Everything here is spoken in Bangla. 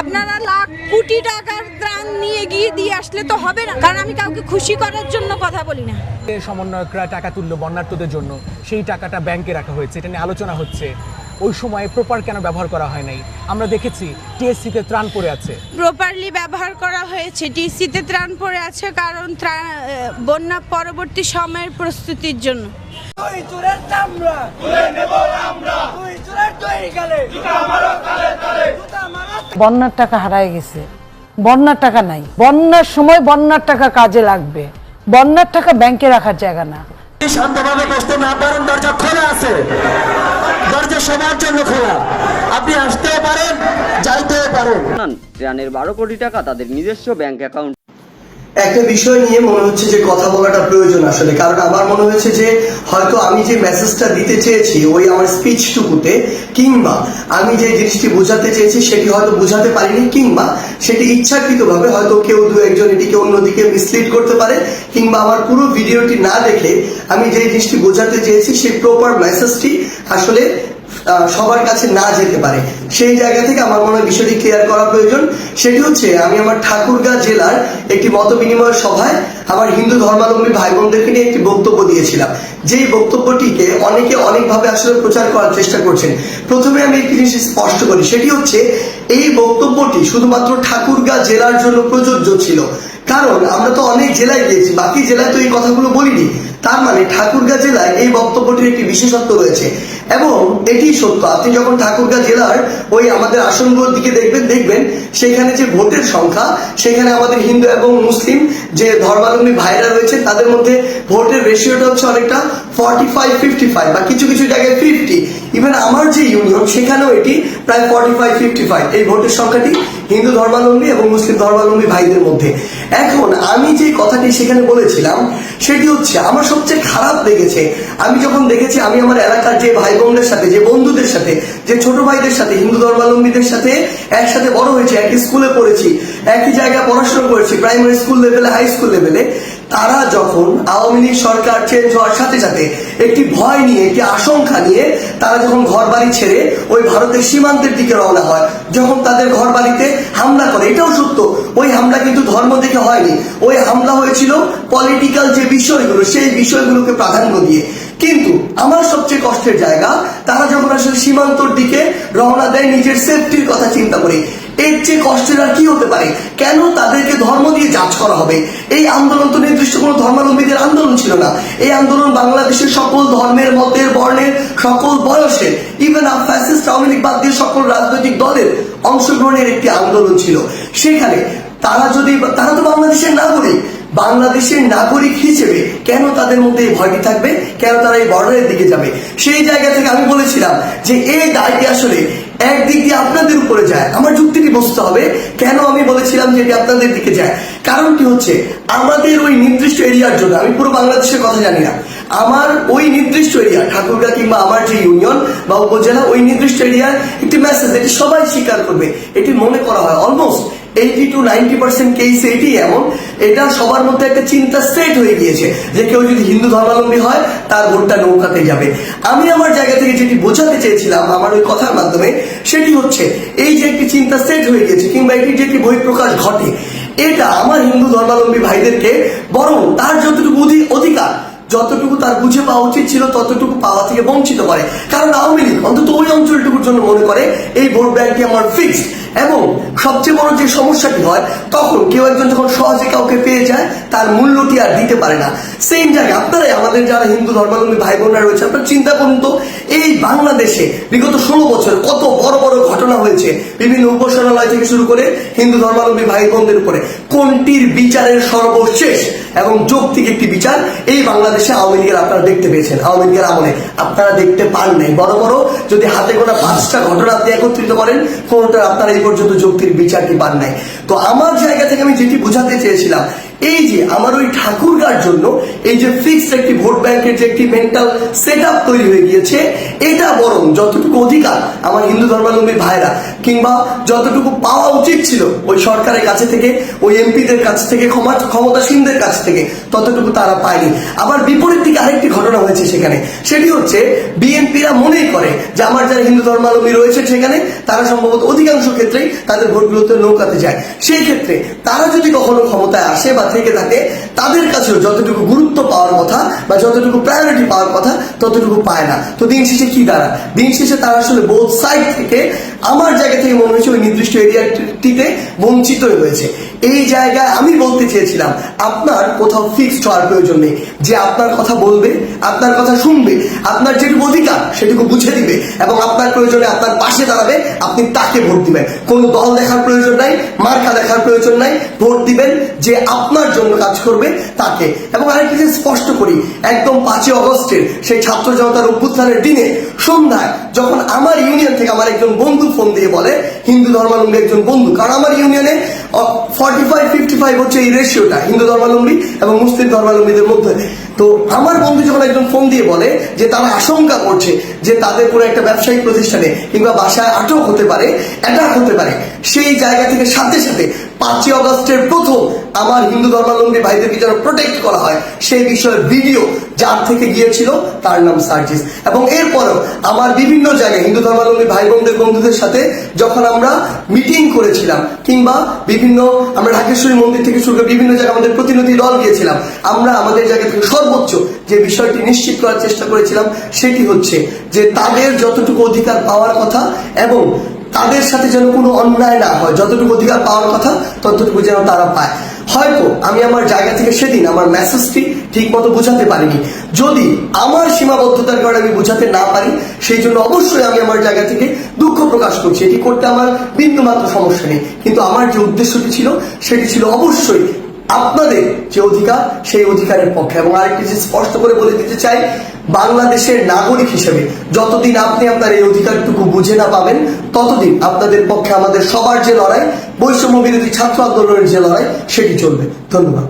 আপনারা লাখ কোটি টাকার ত্রাণ নিয়ে গিয়ে দিয়ে আসলে তো হবে না, কারণ আমি কাউকে খুশি করার জন্য কথা বলি না। সমন্বয়করা টাকা তুললো বন্যার্তদের জন্য, সেই টাকাটা ব্যাংকে রাখা হয়েছে, এটা নিয়ে আলোচনা হচ্ছে। ওই সময় প্রপার কেন ব্যবহার করা হয় নাই? আমরা দেখেছি টিএসসিতে ত্রাণ পড়ে আছে। প্রপারলি ব্যবহার করা হয়েছে, টিএসসিতে ত্রাণ পড়ে আছে, কারণ বন্যা পরবর্তী সময়ের প্রস্তুতির জন্য। বন্যার টাকা হারায় গেছে, বন্যার টাকা নাই, বন্যার সময় বন্যার টাকা কাজে লাগবে, বন্যার টাকা ব্যাংকে রাখার জায়গা না। শান্তভাবে বসতে না পারেন, দরজা খোলা আছে, দরজা সবার জন্য খোলা, আপনি আসতেও পারেন যাইতেও পারেন। ত্রাণের 12 কোটি টাকা তাদের নিজস্ব ব্যাংক অ্যাকাউন্ট। একটা বিষয় নিয়ে মনে হচ্ছে যে কথা বলাটা প্রয়োজন আসলে, কারণ আমার মনে হয়েছে যে হয়তো আমি যে মেসেজটা দিতে চেয়েছি ওই আমার স্পিচটুকুতে, কিংবা আমি যে জিনিসটি বোঝাতে চেয়েছি সেটি হয়তো বোঝাতে পারিনি, কিংবা সেটি ইচ্ছাকৃতভাবে হয়তো কেউ দু একজন এটিকে অন্যদিকে মিসলিড করতে পারে, কিংবা আমার পুরো ভিডিওটি না দেখে আমি যে জিনিসটি বোঝাতে চেয়েছি সেই প্রপার মেসেজটি আসলে সবার কাছে না যেতে পারে। সেই জায়গা থেকে আমার মনে হয় বিষয়টি ক্লিয়ার করা প্রয়োজন। সেটি হচ্ছে, আমি আমার ঠাকুরগাঁ জেলার একটি মত বিনিময় সভায় আমার হিন্দু ধর্মাবলম্বী ভাই বোনদেরকে নিয়ে একটি বক্তব্য দিয়েছিলাম, যেই বক্তব্যটিকে অনেকে অনেকভাবে আসলে প্রচার করার চেষ্টা করছেন। প্রথমে আমি একটি জিনিস স্পষ্ট করি, সেটি হচ্ছে এই বক্তব্যটি শুধুমাত্র ঠাকুরগাঁ জেলার জন্য প্রযোজ্য ছিল, কারণ আমরা তো অনেক জেলায় গিয়েছি, বাকি জেলায় তো এই কথাগুলো বলিনি। তার মানে ঠাকুরগাঁ জেলায় এই বক্তব্যটির একটি বিশেষত্ব রয়েছে, এবং এটি সত্য। আপনি যখন ঠাকুরগাঁ জেলার ওই আমাদের আসনগুলোর দিকে দেখবেন সেখানে যে ভোটের সংখ্যা, সেখানে আমাদের হিন্দু এবং মুসলিম যে ধর্মাবলম্বী ভাইরা রয়েছে তাদের মধ্যে ভোটের রেশিওটা হচ্ছে অনেকটা 45-55 বা কিছু কিছু জায়গায় 50। ইভেন আমার যে ইউনিয়ন সেখানেও এটি প্রায় 45-55 এই ভোটের সংখ্যাটি হিন্দু ধর্মাবলম্বী এবং মুসলিম ধর্মাবলম্বী ভাইদের মধ্যে। এখন আমি যে কথাটি সেখানে বলেছিলাম সেটি হচ্ছে, আমার সবচেয়ে খারাপ লেগেছে আমি যখন দেখেছি আমি আমার এলাকার যে ভাই বোনদের সাথে, যে বন্ধুদের সাথে, যে ছোট ভাইদের সাথে, হিন্দু ধর্মাবলম্বীদের সাথে একসাথে বড় হয়েছে, একই স্কুলে পড়েছি, একই জায়গায় পড়াশোনা করেছি, প্রাইমারি স্কুল লেভেলে, হাই স্কুল লেভেলে, তারা যখন আওয়ামী লীগ সরকার চেঞ্জ হওয়ার সাথে সাথে একটি ভয় নিয়ে, একটি আশঙ্কা নিয়ে তারা যখন ঘর বাড়ি ছেড়ে ওই ভারতের সীমান্তের দিকে রওনা হয়, যখন তাদের ঘর বাড়িতে হামলা করে, এটাও সত্য, ওই হামলা কিন্তু ধর্ম দেখে হয়নি, ওই হামলা হয়েছিল পলিটিক্যাল যে বিষয়গুলো সেই বিষয়গুলোকে প্রাধান্য দিয়ে। কিন্তু আমার সবচেয়ে কষ্টের জায়গা, তারা যখন আসলে সীমান্তর দিকে রওনা দেয় নিজের সেফটির কথা চিন্তা করে, এর চেয়ে কষ্টের আর কি হতে পারে? কেন তাদেরকে ধর্ম দিয়ে জাজ করা হবে? এই আন্দোলন তো নির্দিষ্ট কোনো ধর্মাবলম্বীদের আন্দোলন ছিল না, এই আন্দোলন বাংলাদেশের সকল ধর্মের, মতের, বর্ণের, সকল বয়সের, ইভেন ফ্যাসিস্ট আওয়ামী লীগ বাদ দিয়ে সকল রাজনৈতিক দলের অংশগ্রহণের একটি আন্দোলন ছিল। সেখানে তারা তো বাংলাদেশের নাগরিক, বাংলাদেশের নাগরিক হিসেবে কেন তাদের মধ্যে এই ভয়টি থাকবে? কেন তারা এই বর্ডারের দিকে যাবে? সেই জায়গা থেকে আমি বলেছিলাম যে এই দায়টি আসলে একদিক দিয়ে আপনাদের উপরে যায়। আমার যুক্তিটি বুঝতে হবে কেন আমি বলেছিলাম যে এটি আপনাদের দিকে যায়। কারণটি হচ্ছে, আমাদের ওই নির্দিষ্ট এরিয়ার জন্য, আমি পুরো বাংলাদেশের কথা জানি না, আমার ওই নির্দিষ্ট এরিয়া ঠাকুরগাঁ কিংবা আমার যে ইউনিয়ন বা উপজেলা, ওই নির্দিষ্ট এরিয়ার একটি মেসেজ, এটি সবাই স্বীকার করবে, এটি মনে করা হয় অলমোস্ট 80-90% কেসে এটি এমন, এটা সবার মধ্যে একটা চিন্তা সেট হয়ে গিয়েছে যে কেউ যদি হিন্দু ধর্মাবলম্বী হয় তার ভোটটা নৌকাতে যাবে। আমি আমার জায়গা থেকে যেটি বোঝাতে চেয়েছিলাম আমার ওই কথার মাধ্যমে, সেটি হচ্ছে এই যে একটি চিন্তা সেট হয়ে গিয়েছে, কিংবা এটি যে একটি বহিঃপ্রকাশ ঘটে, এটা আমার হিন্দু ধর্মাবলম্বী ভাইদেরকে বরং তার যতটুকু অধিকার, যতটুকু তার বুঝে পাওয়া উচিত ছিল ততটুকু পাওয়া থেকে বঞ্চিত করে। কারণ আওয়ামী লীগ অন্তত ওই অঞ্চলটুকুর জন্য মনে করে এই ভোট ব্যাংকটি আমার ফিক্সড। এবং সবচেয়ে বড় যে সমস্যাটি হয়, তখন কেউ একজন যখন সহজে কাউকে পেয়ে যায় তার মূল্যটি আর দিতে পারে না। সেম জায়গায় আপনারাই, আমাদের যারা হিন্দু ধর্মাবলম্বী ভাই বোনরা রয়েছে, আপনারা চিন্তা করুন তো, এই বাংলাদেশে বিগত 16 বছর কত বড় বড় ঘটনা হয়েছে, বিভিন্ন উপাসনালয় থেকে শুরু করে হিন্দু ধর্মাবলম্বী ভাই বোনদের উপরে, কোনটির বিচারের সর্বশেষ এবং যৌক্তিক একটি বিচার এই বাংলাদেশে আওয়ামী লীগের আপনারা দেখতে পেয়েছেন? আওয়ামী লীগের আমলে আপনারা দেখতে পান নাই। বড় বড় যদি হাতে গোনা 5টা ঘটনা আপনি একত্রিত করেন, কোনটা আপনারা এই পর্যন্ত যৌক্তিক বিচারটি পান নাই। তো আমার জায়গা থেকে আমি যেটি বোঝাতে চেয়েছিলাম, এই যে আমার ওই ঠাকুরগার জন্য এই যে ফিক্সড একটি ভোট ব্যাংকের যে একটি মেন্টাল সেট আপ তৈরি হয়ে গিয়েছে, এটা বরং যতটুকু অধিকার আমার হিন্দু ধর্মাবলম্বী ভাইরা কিংবা যতটুকু পাওয়া উচিত ছিল ওই সরকারের কাছে থেকে, ওই এমপিদের কাছ থেকে, ক্ষমতাসীনদের কাছ থেকে, ততটুকু তারা পায়নি। আবার বিপরীত দিকে আরেকটি ঘটনা হয়েছে সেখানে, সেটি হচ্ছে বিএনপিরা মনেই করে যে আমার যারা হিন্দু ধর্মাবলম্বী রয়েছে সেখানে তারা সম্ভবত অধিকাংশ ক্ষেত্রেই তাদের ভোটগুলোতে নৌকাতে যায়। সেই ক্ষেত্রে তারা যদি কখনো ক্ষমতায় আসে বা থেকে থাকে, তাদের কাছেও যতটুকু গুরুত্ব পাওয়ার কথা বা যতটুকু প্রায়োরিটি পাওয়ার কথা ততটুকু পায় না। তো দিন শেষে কি দাঁড়ায়? দিন শেষে তারা আসলে বোথ সাইড থেকে আমার জায়গা থেকে মনে হয়েছে ওই নির্দিষ্ট এরিয়াটিতে বঞ্চিত হয়েছে। এই জায়গায় আমি বলতে চেয়েছিলাম আপনার কোথাও ফিক্সড হওয়ার প্রয়োজন নেই, যে আপনার কথা বলবে, আপনার কথা শুনবে, আপনার যেটুকু অধিকার সেটুকু বুঝে দিবে এবং আপনার প্রয়োজনে আপনার পাশে দাঁড়াবে, আপনি তাকে ভোট দিবেন। কোনো দল দেখার প্রয়োজন নাই, মার্কা দেখার প্রয়োজন নাই, ভোট দিবেন যে আপনার জন্য কাজ করবে তাকে। এবং আরেকটি জিনিস স্পষ্ট করি, একদম 5ই অগস্টের সেই ছাত্র জনতার অভ্যুত্থানের দিনে সন্ধ্যায় যখন আমার ইউনিয়ন থেকে আমার একজন বন্ধু ফোন দিয়ে বলে, হিন্দু ধর্মাবলম্বী একজন বন্ধু, কারণ আমার ইউনিয়নে 45-55 হচ্ছে এই রেশিওটা হিন্দু ধর্মাবলম্বী এবং মুসলিম ধর্মাবলম্বীদের মধ্যে। তো আমার বন্ধু যখন একজন ফোন দিয়ে বলে যে তারা আশঙ্কা করছে যে তাদের কোনো একটা ব্যবসায়িক প্রতিষ্ঠানে কিংবা বাসায় আটক হতে পারে, অ্যাটাক হতে পারে, সেই জায়গা থেকে সাথে সাথে 5ই অগস্টের প্রথম আমার হিন্দু ধর্মাবলম্বী ভাইদেরকে যেন প্রোটেক্ট করা হয় সেই বিষয়ের ভিডিও যার থেকে গিয়েছিল তার নাম সার্জিস। এবং এরপরও আমার বিভিন্ন জায়গায় হিন্দু ধর্মাবলম্বী ভাই বোনদের বন্ধুদের সাথে যখন আমরা মিটিং করেছিলাম কিংবা বিভিন্ন আমরা ঢাকেশ্বরী মন্দির থেকে শুরু করে বিভিন্ন জায়গায় আমাদের প্রতিনিধি দল গিয়েছিলাম, আমরা আমাদের জায়গা থেকে সর্বোচ্চ যে বিষয়টি নিশ্চিত করার চেষ্টা করেছিলাম সেটি হচ্ছে যে তাদের যতটুকু অধিকার পাওয়ার কথা এবং তাদের সাথে যেন কোনো অন্যায় না হয়, যতটুকু অধিকার পাওয়ার কথা ততটুকু যেন তারা পায়। হয়তো আমি আমার জায়গা থেকে সেদিন আমার মেসেজটি ঠিক মতো বোঝাতে পারিনি, যদি আমার সীমাবদ্ধতার কারণে আমি বোঝাতে না পারি সেই জন্য অবশ্যই আমি আমার জায়গা থেকে দুঃখ প্রকাশ করছি, এটি করতে আমার বিন্দুমাত্র সমস্যা নেই। কিন্তু আমার যে উদ্দেশ্যটি ছিল সেটি ছিল অবশ্যই আপনাদের যে অধিকার সেই অধিকারের পক্ষে। এবং আরেকটি যে স্পষ্ট করে বলে দিতে চাই, বাংলাদেশের নাগরিক হিসেবে যতদিন আপনি আপনার এই অধিকারটুকু বুঝে না পাবেন ততদিন আপনাদের পক্ষে আমাদের সবার যে লড়াই, বৈষম্য বিরোধী ছাত্র আন্দোলনের যে লড়াই, সেটি চলবে। ধন্যবাদ।